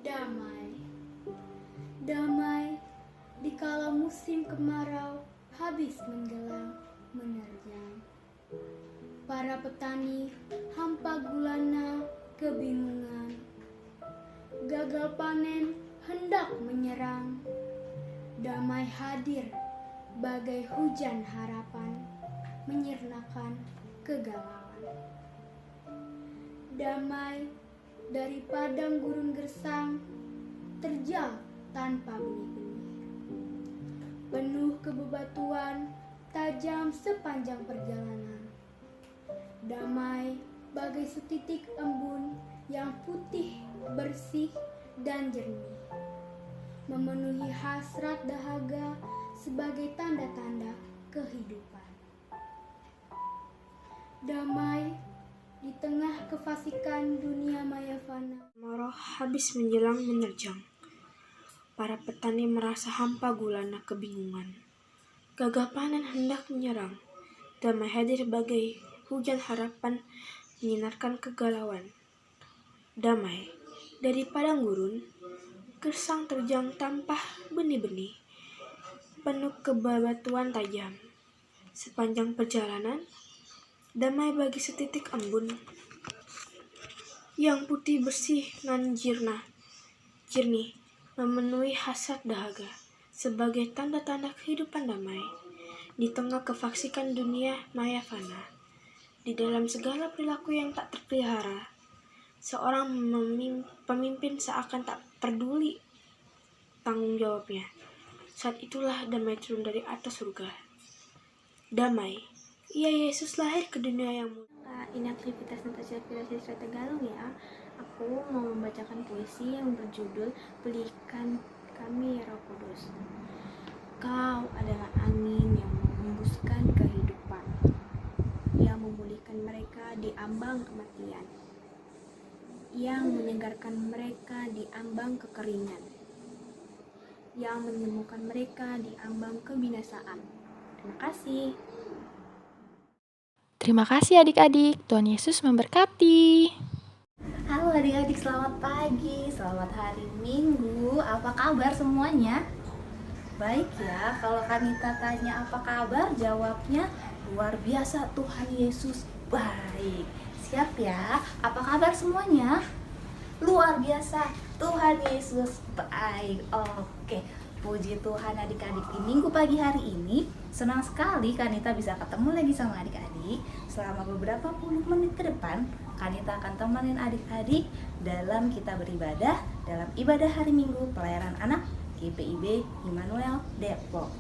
Damai, damai dikala musim kemarau habis menjelang menerjang. Para petani hampa gulana kebingungan. Gagal panen hendak menyerang. Damai hadir bagai hujan harapan menyirnakan kegalauan. Damai dari padang gurun gersang terjal tanpa benih-benih. Penuh kebebatuan tajam sepanjang perjalanan. Damai bagai setitik embun yang putih, bersih, dan jernih. Memenuhi hasrat dahaga sebagai tanda-tanda kehidupan. Damai di tengah kefasikan dunia maya fana. Kemarau habis menjelang menerjang. Para petani merasa hampa gulana kebingungan. Gagal panen hendak menyerang. Damai hadir bagai hujan harapan menyinarkan kegalauan. Damai dari padang gurun gersang terjang tanpa benih-benih. Penuh kebebatuan tajam. Sepanjang perjalanan, damai bagi setitik embun yang putih bersih nan jernih, memenuhi hasrat dahaga sebagai tanda-tanda kehidupan damai di tengah kefasikan dunia maya fana. Di dalam segala perilaku yang tak terpelihara, seorang pemimpin seakan tak peduli tanggung jawabnya. Saat itulah damai turun dari atas surga. Damai, iya Yesus lahir ke dunia yang mulia. Ini aktivitas Natasha Firasya Siswa Tegalung ya. Aku mau membacakan puisi yang berjudul Pelihkan Kami ya Roh Kudus. Kau adalah angin yang menghembuskan kehidupan, yang memulihkan mereka di ambang kematian, yang menyegarkan mereka di ambang kekeringan, yang menyembuhkan mereka di ambang kebinasaan. Terima kasih. Terima kasih adik-adik, Tuhan Yesus memberkati. Halo adik-adik, selamat pagi, selamat hari Minggu. Apa kabar semuanya? Baik ya, kalau Kanita tanya apa kabar, jawabnya luar biasa, Tuhan Yesus baik. Siap ya? Apa kabar semuanya? Luar biasa, Tuhan Yesus baik. Oke, puji Tuhan adik-adik, di minggu pagi hari ini senang sekali Kanita bisa ketemu lagi sama adik-adik. Selama beberapa puluh menit ke depan, Kanita akan temenin adik-adik dalam kita beribadah dalam ibadah hari Minggu pelayanan anak GPIB Immanuel Depok.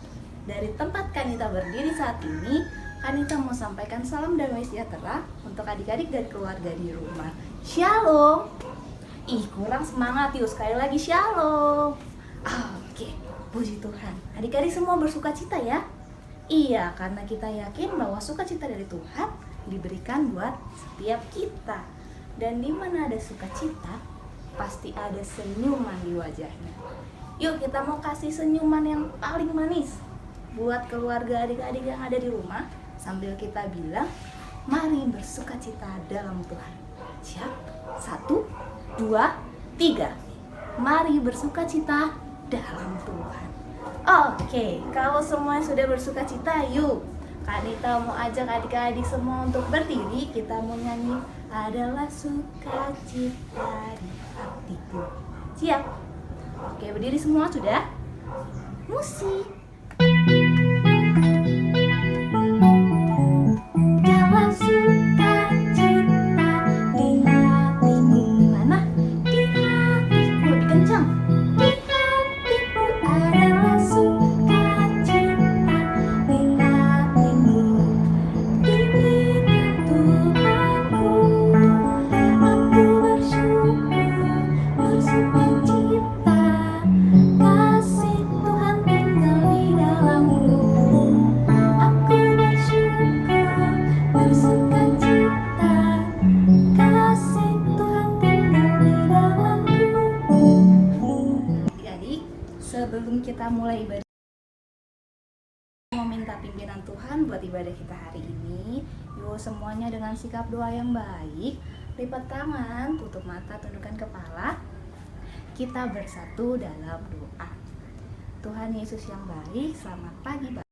Dari tempat Kanita berdiri saat ini, Kanita mau sampaikan salam damai sejahtera untuk adik-adik dan keluarga di rumah. Shalom. Ih, kurang semangat yuk, sekali lagi shalom. Oke, puji Tuhan. Adik-adik semua bersuka cita ya? Iya, karena kita yakin bahwa sukacita dari Tuhan diberikan buat setiap kita. Dan di mana ada sukacita, pasti ada senyuman di wajahnya. Yuk kita mau kasih senyuman yang paling manis buat keluarga adik-adik yang ada di rumah, sambil kita bilang, mari bersukacita dalam Tuhan. Siap? 1, 2, 3. Mari bersukacita dalam Tuhan. Oke, kalau semua sudah bersukacita, yuk Kanita mau ajak adik-adik semua untuk berdiri. Kita mau nyanyi adalah sukacita di hatiku. Siap? Oke, berdiri semua sudah? Musik. Adalah sukacita di hatiku. Di mana? Di hatiku. Lebih kencang. Di hatiku adalah sukacita di hatiku. Diberikan Tuhanku. Aku bersyukur, bersukacita. Kasih Tuhan tinggal di dalamku. Aku bersyukur, bersukacita. Kasih Tuhan tinggal di dalamku. Adik-adik, sebelum kita mulai ibadah, mau minta pimpinan Tuhan buat ibadah kita hari ini. Yuk semuanya dengan sikap doa yang baik, lipat tangan, tutup mata, tundukkan kepala. Kita bersatu dalam doa. Tuhan Yesus yang baik, selamat pagi Bapak.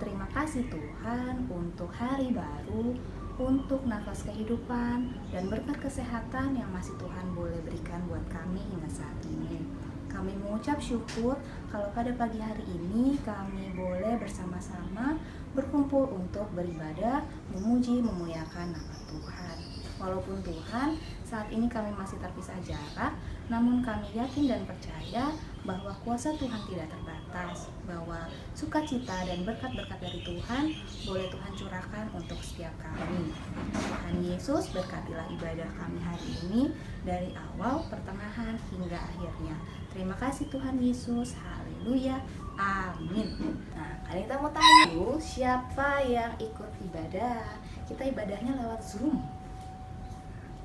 Terima kasih Tuhan untuk hari baru, untuk nafas kehidupan dan berkat kesehatan yang masih Tuhan boleh berikan buat kami hingga saat ini. Kami mengucap syukur kalau pada pagi hari ini kami boleh bersama-sama berkumpul untuk beribadah, memuji, memuliakan nama Tuhan. Walaupun Tuhan, saat ini kami masih terpisah jarak, namun kami yakin dan percaya bahwa kuasa Tuhan tidak terbatas, bahwa sukacita dan berkat-berkat dari Tuhan boleh Tuhan curahkan untuk setiap kami. Tuhan Yesus, berkatilah ibadah kami hari ini dari awal, pertengahan, hingga akhirnya. Terima kasih Tuhan Yesus, haleluya, amin. Nah, kali kita mau tanya dulu, siapa yang ikut ibadah? Kita ibadahnya lewat Zoom.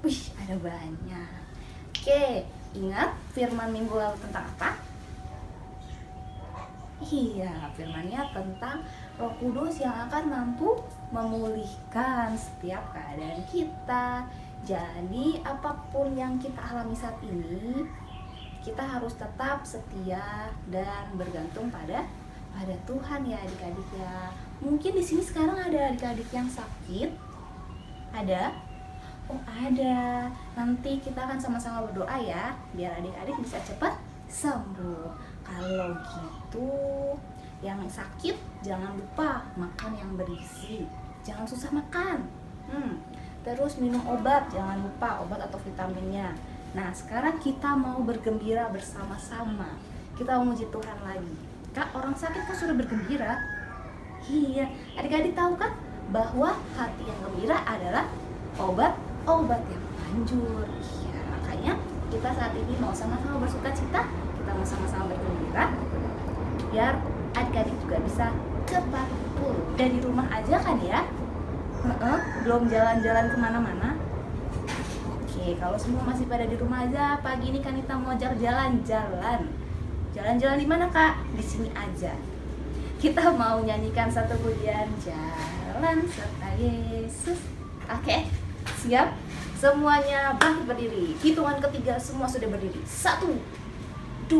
Wih, ada banyak. Oke, ingat firman minggu lalu tentang apa? Iya, firmannya tentang Roh Kudus yang akan mampu memulihkan setiap keadaan kita. Jadi, apapun yang kita alami saat ini, kita harus tetap setia dan bergantung pada Tuhan ya adik-adik ya. Mungkin di sini sekarang ada adik-adik yang sakit. Ada? Oh ada. Nanti kita akan sama-sama berdoa ya, biar adik-adik bisa cepat sembuh. Kalau gitu, yang sakit jangan lupa makan yang bergizi. Jangan susah makan. Terus minum obat, jangan lupa obat atau vitaminnya. Nah, sekarang kita mau bergembira bersama-sama. Kita mau memuji Tuhan lagi. Kak, orang sakit kan sudah bergembira. Iya, adik-adik tahu kan bahwa hati yang gembira adalah obat yang manjur. Iya, makanya kita saat ini mau sama-sama bersukacita, kita mau sama-sama bergembira, biar adik-adik juga bisa cepat pulih. Dari rumah aja kan ya? Belum jalan-jalan kemana-mana. Oke, kalau semua masih pada di rumah aja, pagi ini kan kita mau ajak jalan-jalan. Jalan-jalan di mana Kak? Di sini aja. Kita mau nyanyikan satu pujian, Jalan Serta Yesus. Oke, siap? Semuanya bangkit berdiri. Hitungan ketiga semua sudah berdiri. 1, 2,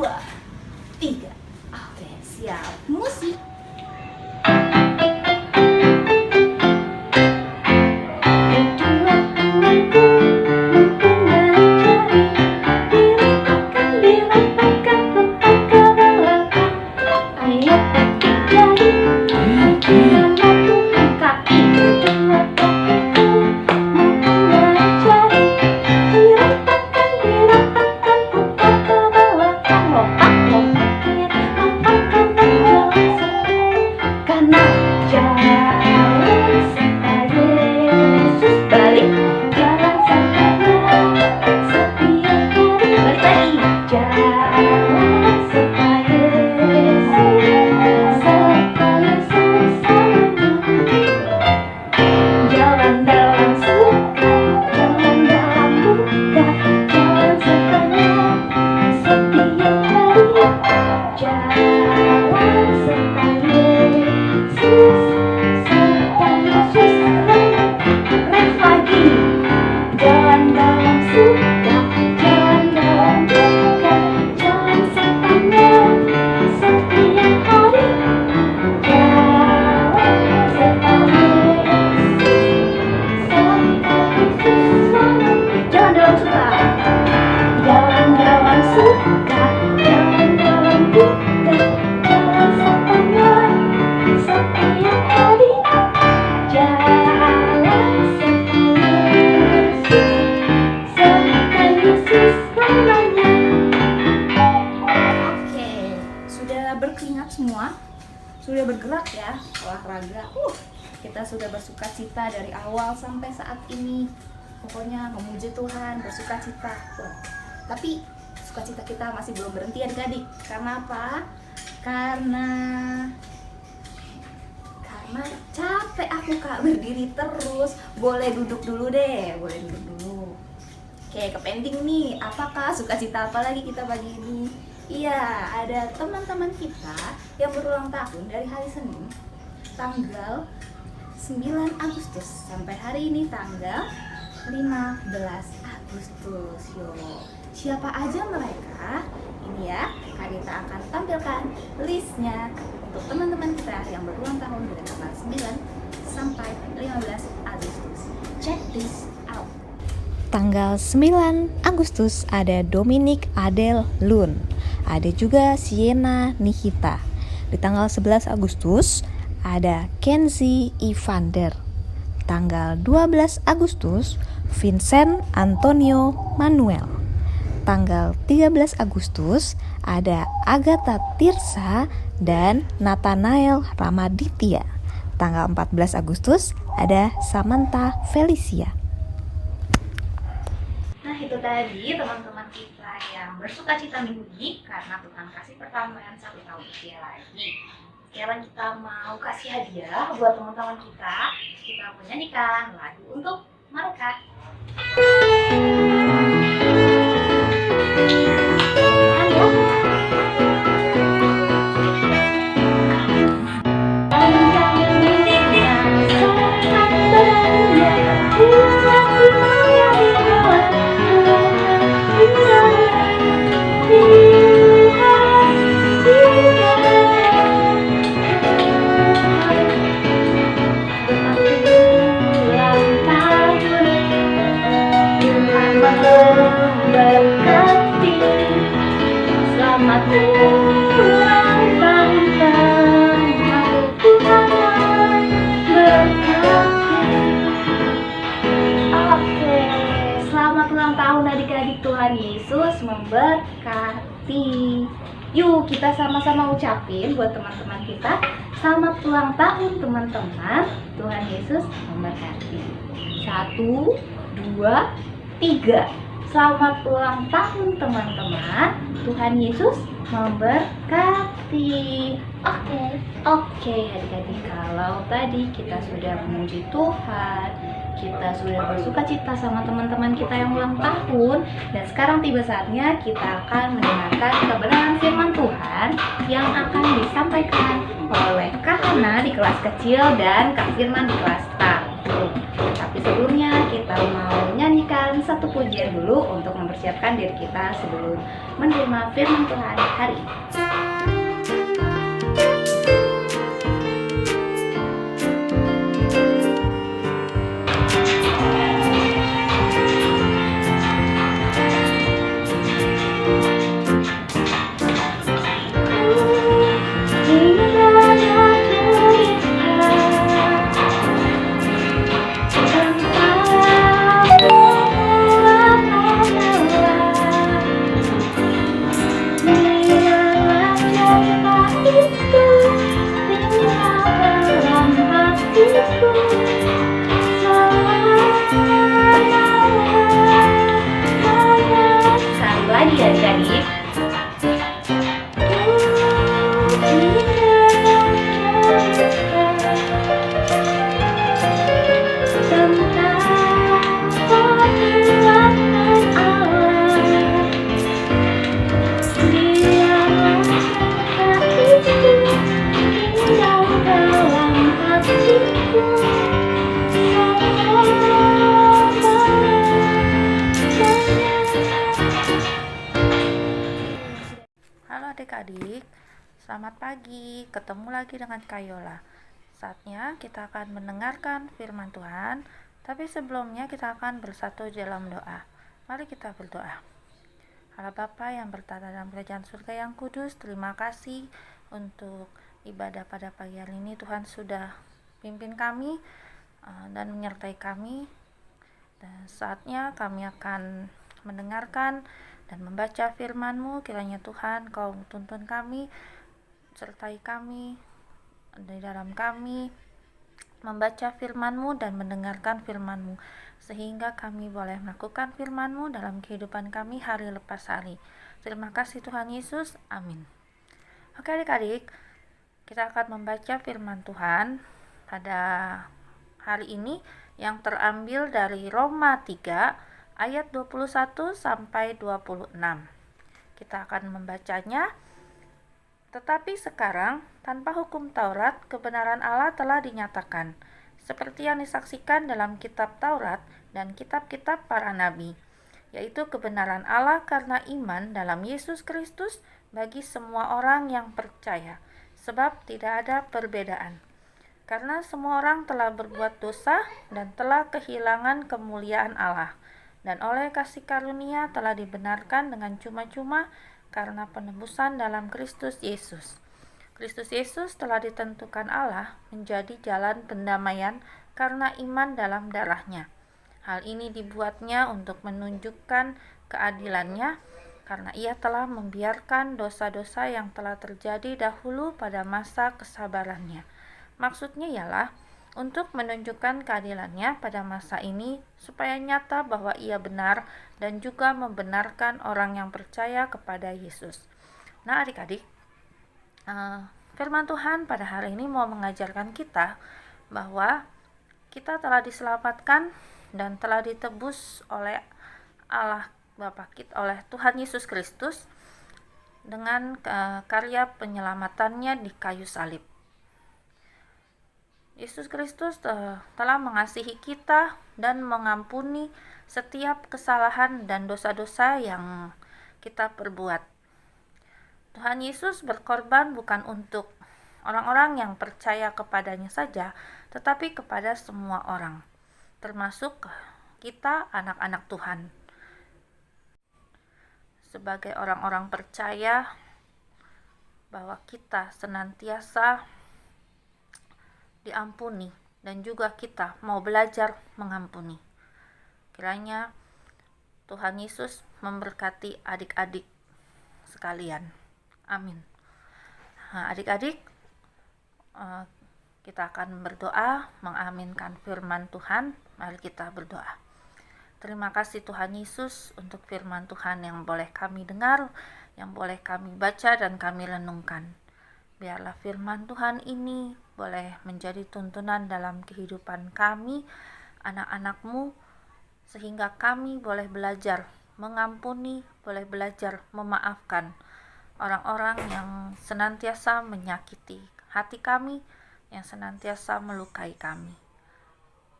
3. Oke, siap. Musik. Sudah bergerak ya, olahraga. Kita sudah bersukacita dari awal sampai saat ini. Pokoknya memuji Tuhan, bersukacita. Tapi sukacita kita masih belum berhenti adik-adik. Karena apa? Karena capek aku Kak berdiri terus. Boleh duduk dulu deh, boleh duduk dulu. Oke, ke pending nih. Apakah sukacita apa lagi kita pagi ini? Iya, ada teman-teman kita yang berulang tahun dari hari Senin tanggal 9 Agustus sampai hari ini tanggal 15 Agustus. Yo, Siapa aja mereka? Ini ya, Kanita akan tampilkan listnya untuk teman-teman kita yang berulang tahun dari tanggal 9 sampai 15 Agustus. Check this out. Tanggal 9 Agustus ada Dominic Adel Lun. Ada juga Sienna Nikita. Di tanggal 11 Agustus ada Kenzie Evander. Tanggal 12 Agustus Vincent Antonio Manuel. Tanggal 13 Agustus ada Agatha Tirsa dan Nathanael Ramaditya. Tanggal 14 Agustus ada Samantha Felicia. Nah, itu tadi teman-teman kita yang bersukacita minggu ini karena Tuhan kasih pertambahan 1 tahun usia lagi. Sekarang kita mau kasih hadiah buat teman-teman kita. Kita menyanyikan lagu untuk mereka. Selamat ulang tahun adik-adik, Tuhan Yesus memberkati. Yuk kita sama-sama ucapin buat teman-teman kita. Selamat ulang tahun teman-teman, Tuhan Yesus memberkati. 1, 2, 3. Selamat ulang tahun teman-teman, Tuhan Yesus memberkati. Oke adik-adik, kalau tadi kita sudah memuji Tuhan, kita sudah bersukacita sama teman-teman kita yang ulang tahun, dan sekarang tiba saatnya kita akan mendengarkan kebenaran firman Tuhan yang akan disampaikan oleh Kak Hana di kelas kecil dan Kak Firman di kelas tanggung. Tapi sebelumnya kita mau nyanyikan satu pujian dulu untuk mempersiapkan diri kita sebelum menerima firman Tuhan hari ini. Sekali lagi ya adik-adik. Halo adik-adik, selamat pagi, ketemu lagi dengan Kayola. Saatnya kita akan mendengarkan firman Tuhan, tapi sebelumnya kita akan bersatu dalam doa. Mari kita berdoa. Allah Bapa yang bertata dalam kerajaan surga yang kudus, terima kasih untuk ibadah pada pagi hari ini. Tuhan sudah pimpin kami dan menyertai kami, dan saatnya kami akan mendengarkan dan membaca firman-Mu. Kiranya Tuhan Kau tuntun kami, sertai kami di dalam kami membaca firman-Mu dan mendengarkan firman-Mu, sehingga kami boleh melakukan firman-Mu dalam kehidupan kami hari lepas hari. Terima kasih Tuhan Yesus, amin. Oke adik-adik, kita akan membaca firman Tuhan pada hari ini yang terambil dari Roma 3 ayat 21 sampai 26. Kita akan membacanya. Tetapi sekarang, tanpa hukum Taurat, kebenaran Allah telah dinyatakan, seperti yang disaksikan dalam kitab Taurat dan kitab-kitab para nabi, yaitu kebenaran Allah karena iman dalam Yesus Kristus bagi semua orang yang percaya, sebab tidak ada perbedaan. Karena semua orang telah berbuat dosa dan telah kehilangan kemuliaan Allah, dan oleh kasih karunia telah dibenarkan dengan cuma-cuma karena penebusan dalam Kristus Yesus. Kristus Yesus telah ditentukan Allah menjadi jalan pendamaian karena iman dalam darah-Nya. Hal ini dibuatnya untuk menunjukkan keadilannya karena Ia telah membiarkan dosa-dosa yang telah terjadi dahulu pada masa kesabarannya. Maksudnya ialah untuk menunjukkan keadilannya pada masa ini supaya nyata bahwa Ia benar dan juga membenarkan orang yang percaya kepada Yesus. Nah adik-adik, firman Tuhan pada hari ini mau mengajarkan kita bahwa kita telah diselamatkan dan telah ditebus oleh Allah Bapa kita, oleh Tuhan Yesus Kristus dengan karya penyelamatannya di kayu salib. Yesus Kristus telah mengasihi kita dan mengampuni setiap kesalahan dan dosa-dosa yang kita perbuat. Tuhan Yesus berkorban bukan untuk orang-orang yang percaya kepadanya saja, tetapi kepada semua orang, termasuk kita anak-anak Tuhan. Sebagai orang-orang percaya bahwa kita senantiasa diampuni dan juga kita mau belajar mengampuni. Kiranya Tuhan Yesus memberkati adik-adik sekalian. Amin. Nah, adik-adik, kita akan berdoa mengaminkan firman Tuhan. Mari kita berdoa. Terima kasih Tuhan Yesus untuk firman Tuhan yang boleh kami dengar, yang boleh kami baca dan kami renungkan. Biarlah firman Tuhan ini boleh menjadi tuntunan dalam kehidupan kami, anak-anak-Mu, sehingga kami boleh belajar mengampuni, boleh belajar memaafkan orang-orang yang senantiasa menyakiti hati kami, yang senantiasa melukai kami.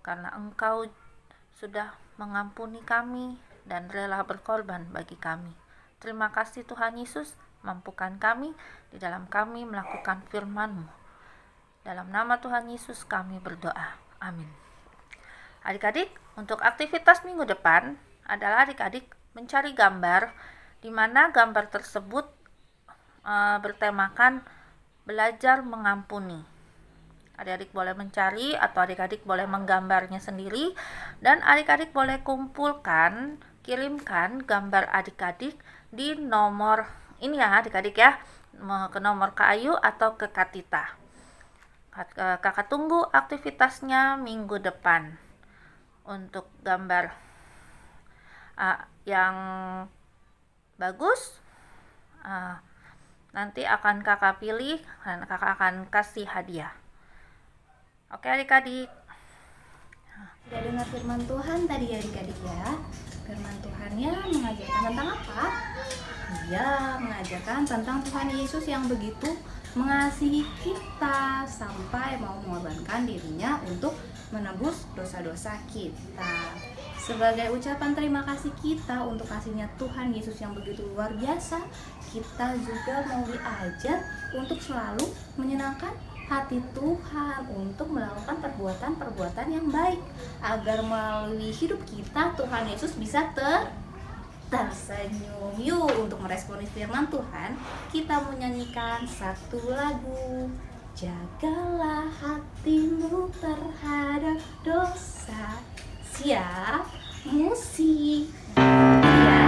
Karena Engkau sudah mengampuni kami dan rela berkorban bagi kami. Terima kasih Tuhan Yesus, mampukan kami di dalam kami melakukan firman-Mu. Dalam nama Tuhan Yesus kami berdoa. Amin. Adik-adik, untuk aktivitas minggu depan adalah adik-adik mencari gambar di mana gambar tersebut bertemakan belajar mengampuni. Adik-adik boleh mencari atau adik-adik boleh menggambarnya sendiri, dan adik-adik boleh kumpulkan, kirimkan gambar adik-adik di nomor ini ya adik-adik ya, ke nomor Kak Ayu atau ke Kak Tita. Kakak tunggu aktivitasnya minggu depan. Untuk gambar yang bagus, nanti akan kakak pilih dan kakak akan kasih hadiah. Oke adik-adik. Sudah dengar firman Tuhan tadi ya adik-adik ya. Firman Tuhannya mengajarkan tentang apa? Iya, mengajarkan tentang Tuhan Yesus yang begitu mengasihi kita sampai mau mengorbankan dirinya untuk menebus dosa-dosa kita. Sebagai ucapan terima kasih kita untuk kasihnya Tuhan Yesus yang begitu luar biasa, kita juga mau diajar untuk selalu menyenangkan hati Tuhan, untuk melakukan perbuatan-perbuatan yang baik, agar melalui hidup kita Tuhan Yesus bisa tersenyum. Yuk, untuk meresponi firman Tuhan, kita menyanyikan satu lagu. Jagalah hatimu terhadap dosa. Siap? Musik. Ya.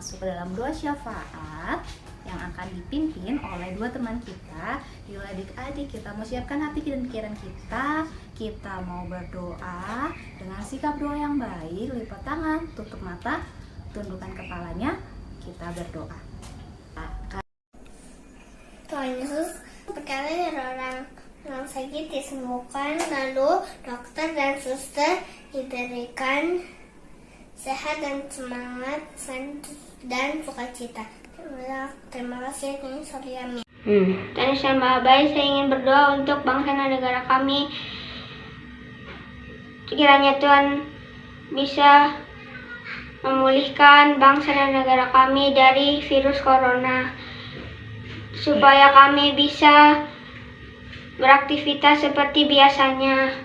masuk ke dalam doa syafaat yang akan dipimpin oleh dua teman kita. Yuk adik-adik, kita mau siapkan hati dan pikiran kita. Kita mau berdoa dengan sikap doa yang baik. Lipat tangan, tutup mata, tundukkan kepalanya. Kita berdoa. Tuhan Yesus, perkara dari orang yang sakit disembuhkan, lalu dokter dan suster diberikan sehat dan semangat dan sukacita. Terima kasih, sorry, amin. Tuhan Yesus yang Maha Baik, saya ingin berdoa untuk bangsa dan negara kami. Kiranya Tuhan bisa memulihkan bangsa dan negara kami dari virus corona, supaya kami bisa beraktivitas seperti biasanya.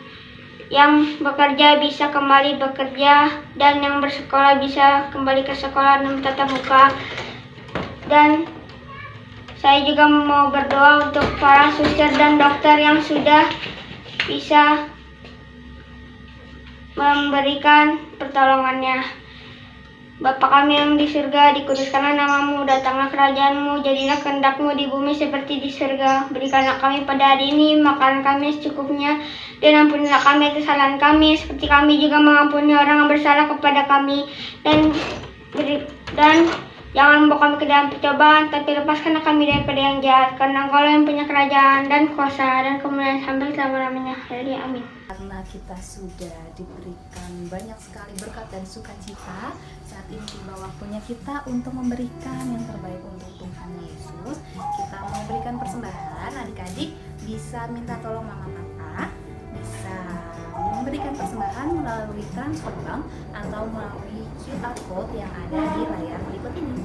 Yang bekerja bisa kembali bekerja, dan yang bersekolah bisa kembali ke sekolah dan tatap muka. Dan saya juga mau berdoa untuk para suster dan dokter yang sudah bisa memberikan pertolongannya. Bapa kami yang di surga, dikuduskanlah namamu, datanglah kerajaanmu, jadilah kehendakmu di bumi seperti di surga. Berikanlah kami pada hari ini makanan kami secukupnya, dan ampunilah kami kesalahan kami, seperti kami juga mengampuni orang yang bersalah kepada kami. Dan jangan membawa kami ke dalam percobaan, tapi lepaskanlah kami daripada yang jahat. Karena Engkau yang punya kerajaan dan kuasa dan kemuliaan sampai selama-lamanya. Amin. Karena kita sudah diberikan banyak sekali berkat dan sukacita, saat ini tiba waktunya kita untuk memberikan yang terbaik untuk Tuhan Yesus. Kita mau memberikan persembahan. Adik-adik bisa minta tolong mama papa, bisa memberikan persembahan melalui transfer bank atau melalui QR code yang ada di layar berikut ini.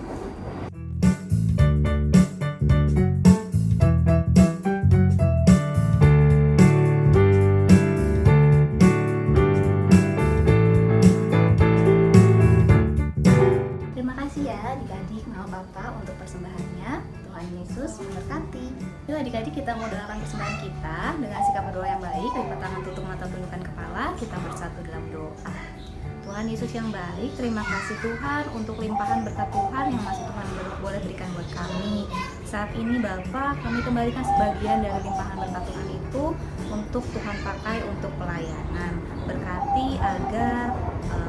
Terima kasih ya adik-adik, mama bapak untuk persembahannya. Tuhan Yesus memberkati. Yuk adik-adik, kita mau doakan persembahan kita dengan sikap berdoa yang baik. Lipat tangan, tutup mata, tundukkan kepala. Kita bersatu dalam doa. Tuhan Yesus yang baik, terima kasih Tuhan untuk limpahan berkat Tuhan yang masih Tuhan boleh berikan buat kami. Saat ini Bapa, kami kembalikan sebagian dari limpahan berkat Tuhan itu untuk Tuhan pakai untuk pelayanan. Berkati agar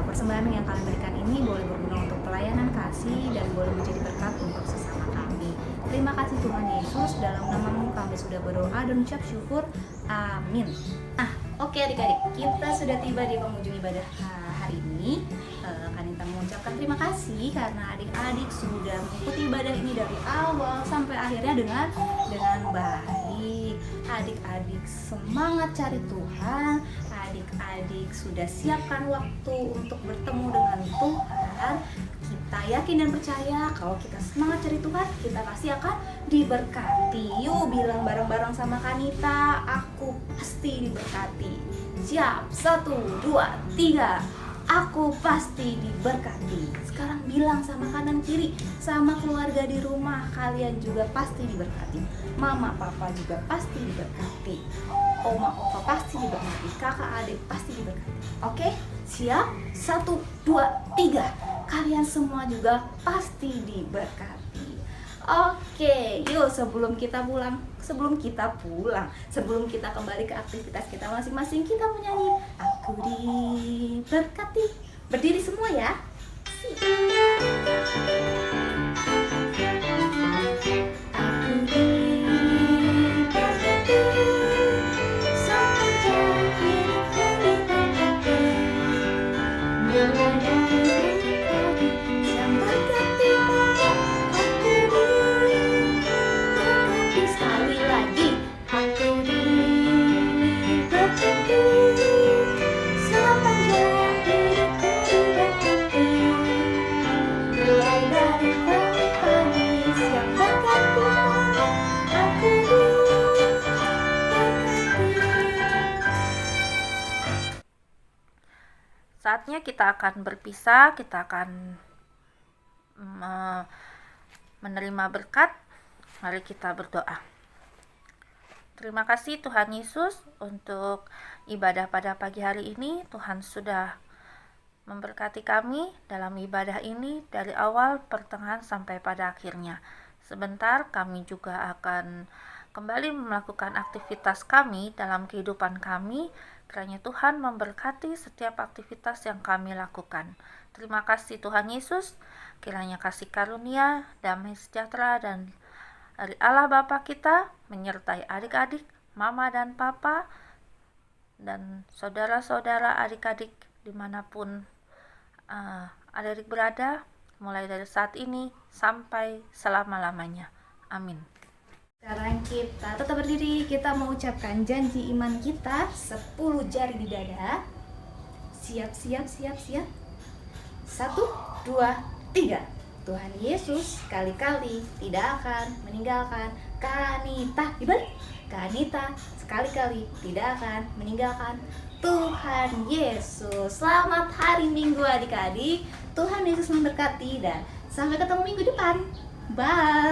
persembahan yang kalian berikan ini boleh berguna untuk pelayanan kasih dan boleh menjadi berkat untuk sesama kami. Terima kasih Tuhan Yesus, dalam nama-Mu kami sudah berdoa dan ucap syukur. Amin. Oke adik-adik, kita sudah tiba di penghujung ibadah hari ini. Kanita mengucapkan terima kasih karena adik-adik sudah mengikuti ibadah ini dari awal sampai akhirnya dengan baik. Adik-adik semangat cari Tuhan. Adik-adik sudah siapkan waktu untuk bertemu dengan Tuhan. Kita yakin dan percaya kalau kita semangat cari Tuhan, kita pasti akan diberkati. Yuk bilang bareng-bareng sama Kanita, aku pasti diberkati. Siap, 1, 2, 3. Aku pasti diberkati. Sekarang bilang sama kanan kiri, sama keluarga di rumah, kalian juga pasti diberkati. Mama papa juga pasti diberkati. Oma opa pasti diberkati. Kakak adik pasti diberkati. Oke? Siap? 1, 2, 3. Kalian semua juga pasti diberkati. Oke, yuk sebelum kita kembali ke aktivitas kita masing-masing, kita menyanyi Aku Diberkati. Berdiri semua ya. Aku diberkati, sepanjang hidupku diberkati. Mulai dari tadi yang berkati. Sekali lagi, aku diberkati, sepanjang hidupku diberkati. Mulai dari manis yang berkati, aku diberkati. Saatnya kita akan berpisah, kita akan menerima berkat. Mari kita berdoa. Terima kasih Tuhan Yesus untuk ibadah pada pagi hari ini. Tuhan sudah memberkati kami dalam ibadah ini dari awal, pertengahan, sampai pada akhirnya. Sebentar kami juga akan kembali melakukan aktivitas kami dalam kehidupan kami. Kiranya Tuhan memberkati setiap aktivitas yang kami lakukan. Terima kasih Tuhan Yesus. Kiranya kasih karunia, damai sejahtera dan dari Allah Bapa kita menyertai adik-adik, mama dan papa, dan saudara-saudara adik-adik dimanapun adik-adik berada, mulai dari saat ini sampai selama-lamanya. Amin. Sekarang kita tetap berdiri, kita mengucapkan janji iman kita, 10 jari di dada. Siap. 1, 2, 3. Tuhan Yesus sekali-kali tidak akan meninggalkan Kanita. Dibalik. Kanita sekali-kali tidak akan meninggalkan Tuhan Yesus. Selamat hari Minggu adik-adik. Tuhan Yesus memberkati dan sampai ketemu minggu depan. Bye.